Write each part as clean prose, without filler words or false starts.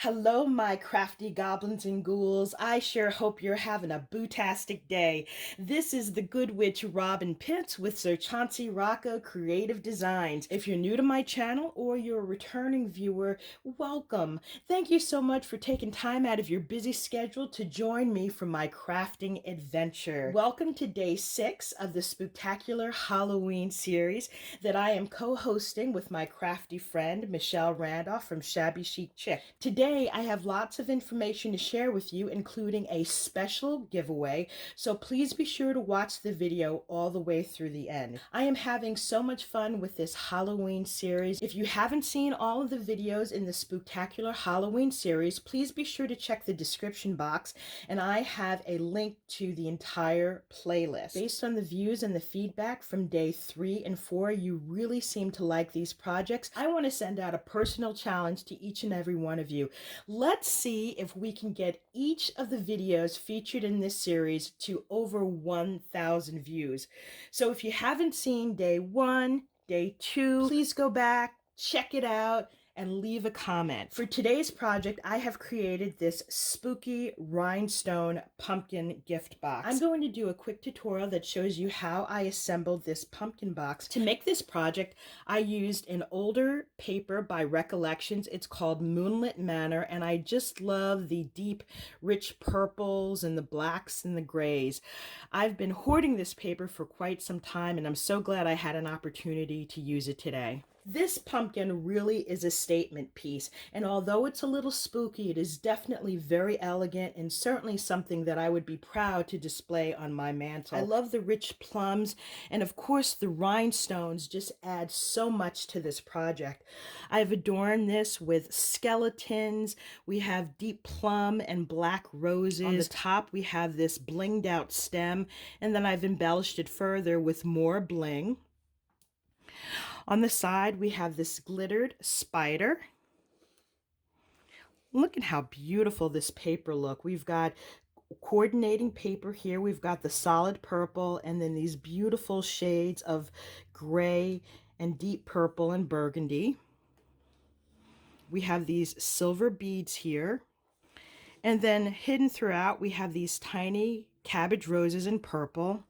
Hello, my crafty goblins and ghouls. I sure hope you're having a bootastic day. This is the good witch Robyn M with Sir Chauncey Rocco Creative Designs. If you're new to my channel or you're a returning viewer, welcome. Thank you so much for taking time out of your busy schedule to join me for my crafting adventure. Welcome to day 6 of the Spooktacular Halloween Series that I am co-hosting with my crafty friend Michelle Randolph from Shabby Chic Chick. Today I have lots of information to share with you, including a special giveaway, so please be sure to watch the video all the way through the end. I am having so much fun with this Halloween series. If you haven't seen all of the videos in the Spooktacular Halloween series, please be sure to check the description box, and I have a link to the entire playlist. Based on the views and the feedback from day 3 and 4, you really seem to like these projects. I want to send out a personal challenge to each and every one of you. Let's see if we can get each of the videos featured in this series to over 1,000 views. So if you haven't seen day 1, day 2, please go back, check it out, and leave a comment. For today's project, I have created this spooky rhinestone pumpkin gift box. I'm going to do a quick tutorial that shows you how I assembled this pumpkin box. To make this project, I used an older paper by Recollections. It's called Moonlit Manor, and I just love the deep, rich purples and the blacks and the grays. I've been hoarding this paper for quite some time, and I'm so glad I had an opportunity to use it today. This pumpkin really is a statement piece, and although it's a little spooky, it is definitely very elegant and certainly something that I would be proud to display on my mantle. I love the rich plums, and of course the rhinestones just add so much to this project. I've adorned this with skeletons. We have deep plum and black roses. On the top we have this blinged out stem, and then I've embellished it further with more bling. On the side, we have this glittered spider. Look at how beautiful this paper look. We've got coordinating paper here. We've got the solid purple and then these beautiful shades of gray and deep purple and burgundy. We have these silver beads here. And then hidden throughout, we have these tiny cabbage roses in purple.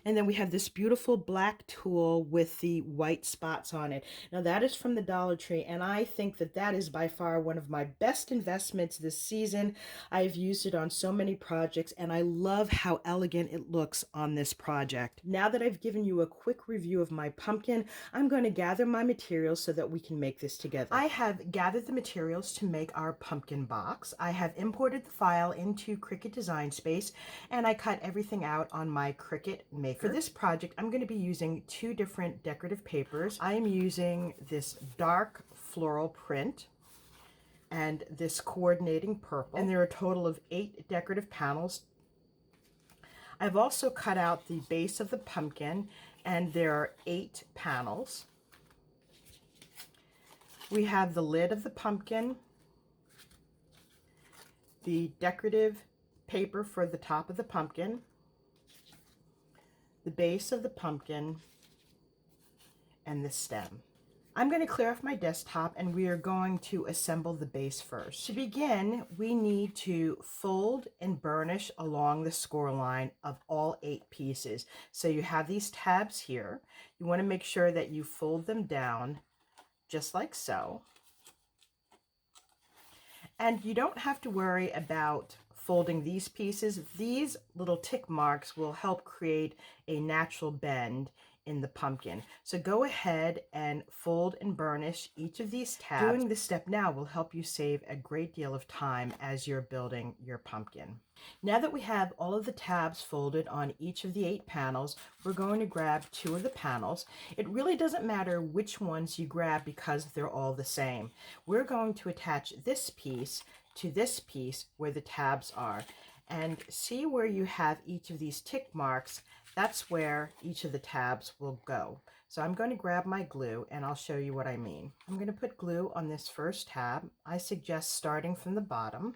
And then we have this beautiful black tulle with the white spots on it. Now that is from the Dollar Tree, and I think that that is by far one of my best investments this season. I've used it on so many projects, and I love how elegant it looks on this project. Now that I've given you a quick review of my pumpkin, I'm going to gather my materials so that we can make this together. I have gathered the materials to make our pumpkin box. I have imported the file into Cricut Design Space, and I cut everything out on my Cricut Maker. For this project, I'm going to be using 2 different decorative papers. I am using this dark floral print and this coordinating purple, and there are a total of 8 decorative panels. I've also cut out the base of the pumpkin, and there are 8 panels. We have the lid of the pumpkin, the decorative paper for the top of the pumpkin, the base of the pumpkin, and the stem. I'm going to clear off my desktop, and we are going to assemble the base first. To begin, we need to fold and burnish along the score line of all 8 pieces. So you have these tabs here. You want to make sure that you fold them down just like so. And you don't have to worry about folding these pieces. These little tick marks will help create a natural bend in the pumpkin. So go ahead and fold and burnish each of these tabs. Doing this step now will help you save a great deal of time as you're building your pumpkin. Now that we have all of the tabs folded on each of the 8 panels, we're going to grab 2 of the panels. It really doesn't matter which ones you grab because they're all the same. We're going to attach this piece to this piece where the tabs are. And see where you have each of these tick marks, that's where each of the tabs will go. So I'm going to grab my glue and I'll show you what I mean. I'm going to put glue on this first tab. I suggest starting from the bottom.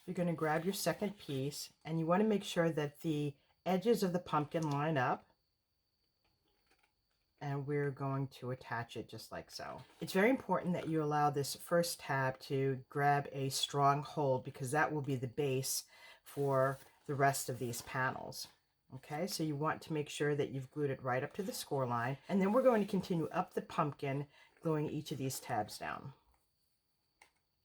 You're going to grab your second piece, and you want to make sure that the edges of the pumpkin line up. and we're going to attach it just like so. It's very important that you allow this first tab to grab a strong hold, because that will be the base for the rest of these panels. Okay, so you want to make sure that you've glued it right up to the score line, and then we're going to continue up the pumpkin, gluing each of these tabs down.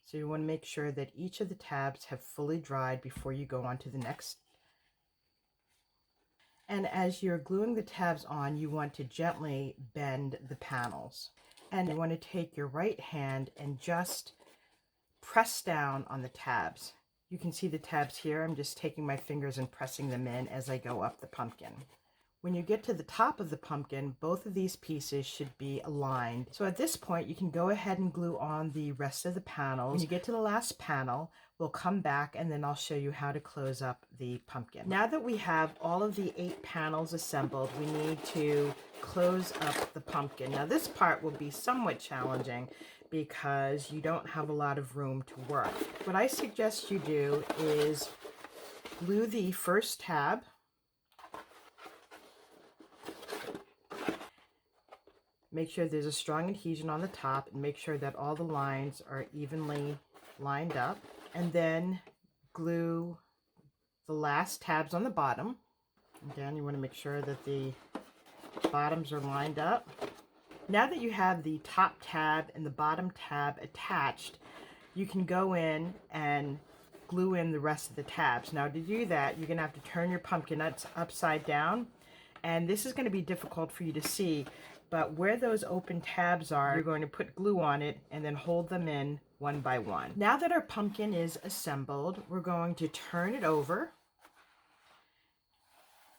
So you want to make sure that each of the tabs have fully dried before you go on to the next. And as you're gluing the tabs on, you want to gently bend the panels. And you want to take your right hand and just press down on the tabs. You can see the tabs here. I'm just taking my fingers and pressing them in as I go up the pumpkin. When you get to the top of the pumpkin, both of these pieces should be aligned. So at this point, you can go ahead and glue on the rest of the panels. When you get to the last panel, we'll come back and then I'll show you how to close up the pumpkin. Now that we have all of the 8 panels assembled, we need to close up the pumpkin. Now this part will be somewhat challenging because you don't have a lot of room to work. What I suggest you do is glue the first tab. Make sure there's a strong adhesion on the top, and make sure that all the lines are evenly lined up. And then glue the last tabs on the bottom. Again, you want to make sure that the bottoms are lined up. Now that you have the top tab and the bottom tab attached, you can go in and glue in the rest of the tabs. Now to do that, you're going to have to turn your pumpkin upside down, and this is going to be difficult for you to see, but where those open tabs are, you're going to put glue on it and then hold them in one by one. Now that our pumpkin is assembled, we're going to turn it over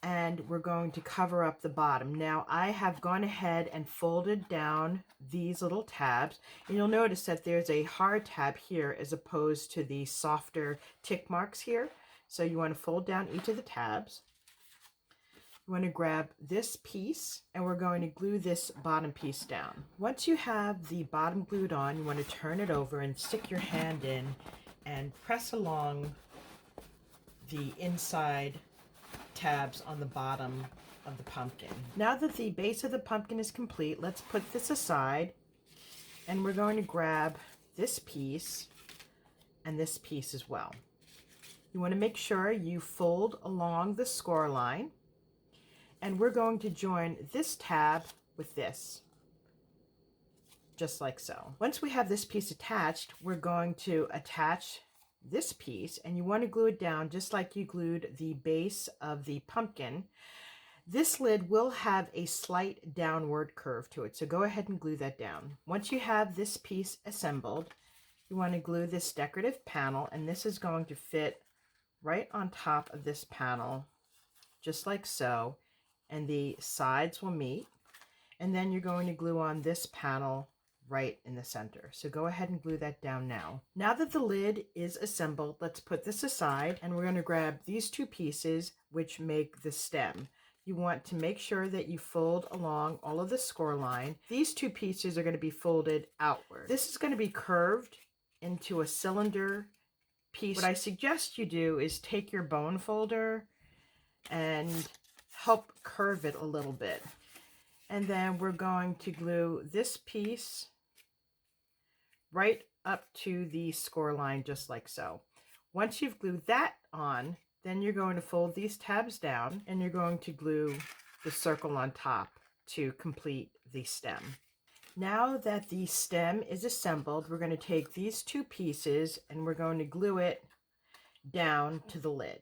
and we're going to cover up the bottom. Now I have gone ahead and folded down these little tabs, and you'll notice that there's a hard tab here as opposed to the softer tick marks here. So you want to fold down each of the tabs. You want to grab this piece and we're going to glue this bottom piece down. Once you have the bottom glued on, you want to turn it over and stick your hand in and press along the inside tabs on the bottom of the pumpkin. Now that the base of the pumpkin is complete, let's put this aside, and we're going to grab this piece and this piece as well. You want to make sure you fold along the score line, and we're going to join this tab with this, just like so. Once we have this piece attached, we're going to attach this piece, and you want to glue it down just like you glued the base of the pumpkin. This lid will have a slight downward curve to it, so go ahead and glue that down. Once you have this piece assembled, you want to glue this decorative panel, and this is going to fit right on top of this panel, just like so, and the sides will meet, and then you're going to glue on this panel right in the center. So go ahead and glue that down now. Now that the lid is assembled, let's put this aside, and we're going to grab these 2 pieces which make the stem. You want to make sure that you fold along all of the score line. These 2 pieces are going to be folded outward. This is going to be curved into a cylinder piece. What I suggest you do is take your bone folder and help curve it a little bit. And then we're going to glue this piece right up to the score line, just like so. Once you've glued that on, then you're going to fold these tabs down and you're going to glue the circle on top to complete the stem. Now that the stem is assembled, we're going to take these 2 pieces and we're going to glue it down to the lid.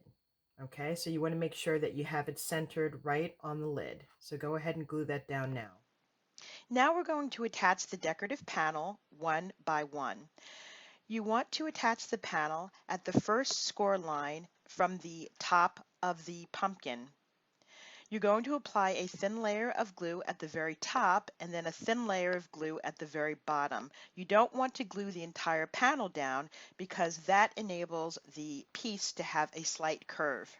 Okay, so you want to make sure that you have it centered right on the lid. So go ahead and glue that down now. Now we're going to attach the decorative panel one by one. You want to attach the panel at the first score line from the top of the pumpkin. You're going to apply a thin layer of glue at the very top and then a thin layer of glue at the very bottom. You don't want to glue the entire panel down because that enables the piece to have a slight curve.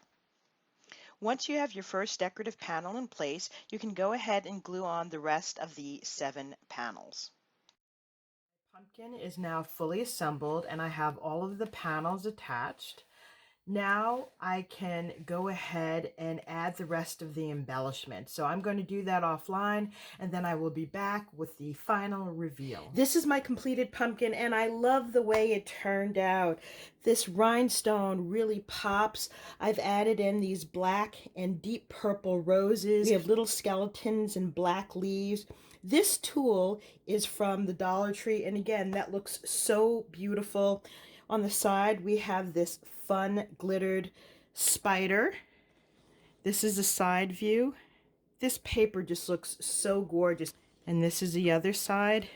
Once you have your first decorative panel in place, you can go ahead and glue on the rest of the 7 panels. The pumpkin is now fully assembled and I have all of the panels attached. Now I can go ahead and add the rest of the embellishment. So I'm going to do that offline, and then I will be back with the final reveal. This is my completed pumpkin, and I love the way it turned out. This rhinestone really pops. I've added in these black and deep purple roses. We have little skeletons and black leaves. This tool is from the Dollar Tree, and again, that looks so beautiful. On the side, we have this fun glittered spider. This is a side view. This paper just looks so gorgeous. And this is the other side.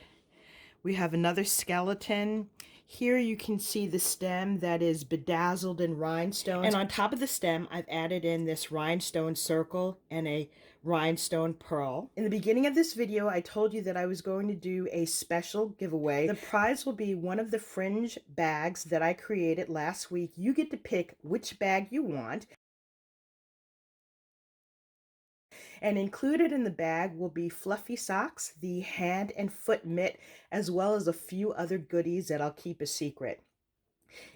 We have another skeleton. Here you can see the stem that is bedazzled in rhinestones. And on top of the stem, I've added in this rhinestone circle and a rhinestone pearl. In the beginning of this video, I told you that I was going to do a special giveaway. The prize will be one of the fringe bags that I created last week. You get to pick which bag you want. And included in the bag will be fluffy socks, the hand and foot mitt, as well as a few other goodies that I'll keep a secret.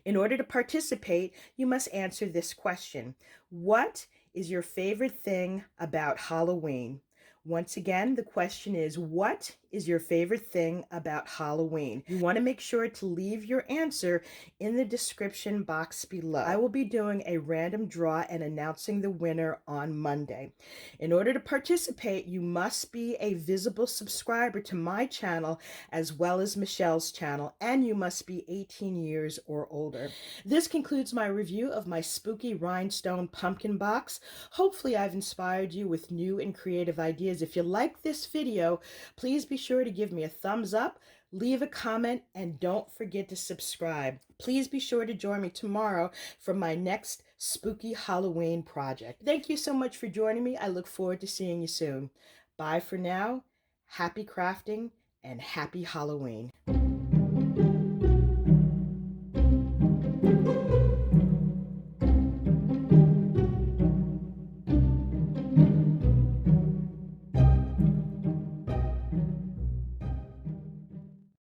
In order to participate, you must answer this question. What is your favorite thing about Halloween? Once again, the question is, what is your favorite thing about Halloween? You want to make sure to leave your answer in the description box below. I will be doing a random draw and announcing the winner on Monday. In order to participate, you must be a visible subscriber to my channel as well as Michelle's channel, and you must be 18 years or older. This concludes my review of my spooky rhinestone pumpkin box. Hopefully I've inspired you with new and creative ideas. If you like this video, please be sure to give me a thumbs up, leave a comment, and don't forget to subscribe. Please be sure to join me tomorrow for my next spooky Halloween project. Thank you so much for joining me. I look forward to seeing you soon. Bye for now. Happy crafting and happy Halloween.